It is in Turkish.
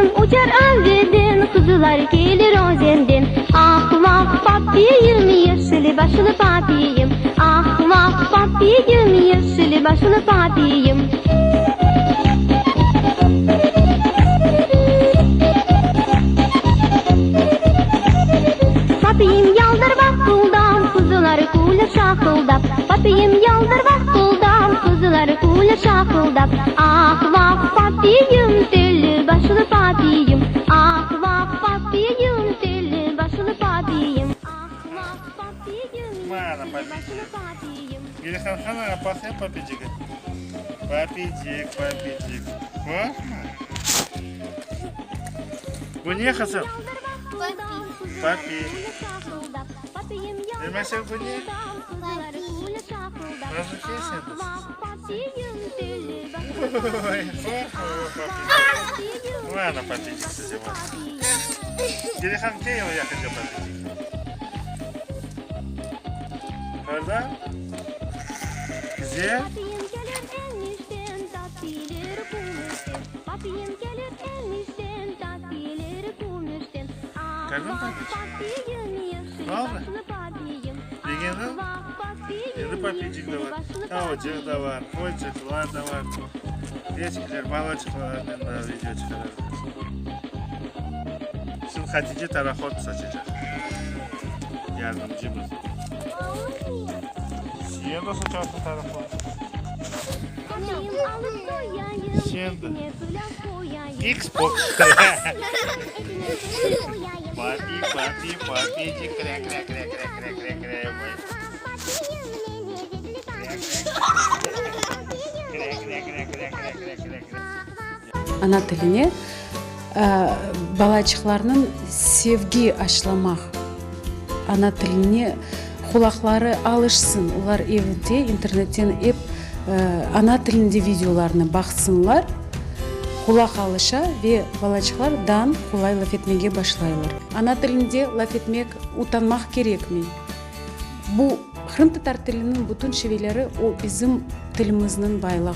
uçar ömrüden, kuzular gelir özenden. Ah vah papiyim, yeşili başını papiyim. Ah vah papiyim, yeşili başını papiyim. Papiyim yaldır vakuldan, kuzuları kule şakıldap. Papiyim yaldır vakuldan, kuzuları kule şakıldap. Ah vah papiyim, telli başını papiyim. Ah vah papiyim, telli başını papiyim. Ah vah papiyim, Mana başını papiyim. Или хана пахнет папичик. Папичик, папичик. Вот. Bu niye Hasan? Papi. Mesela bu niye? Nasıl kesin? Ладно, папичик size var. Телефон где его я хотел папичик? Orada? Где? Kadın papicik. Ne oldu? Degeni? Şimdi papicik de var. Tavacık da var. Koycuklar da var. Geçkiler, balıkçıklardan da video çıkarır. Şimdi Hatice tarafot saçacak. Yardımcımız. Siye de saçarsın tarafot. Şimdi. Xbox. Papi, kre. Ana tilini балачыкларның sevgi aşlamak, ana tilini kulakları alışsın, ular evde internetten hep ana tilinde videolarını baksınlar, kulak alışa ve балачыклардан kolay laf etmeye başlayırlar. Ana tilinde laf etmek utanmak gerek mi? Bu Kırım Tatar tilinin bütün şiveleri o bizim tilimizin baylığı.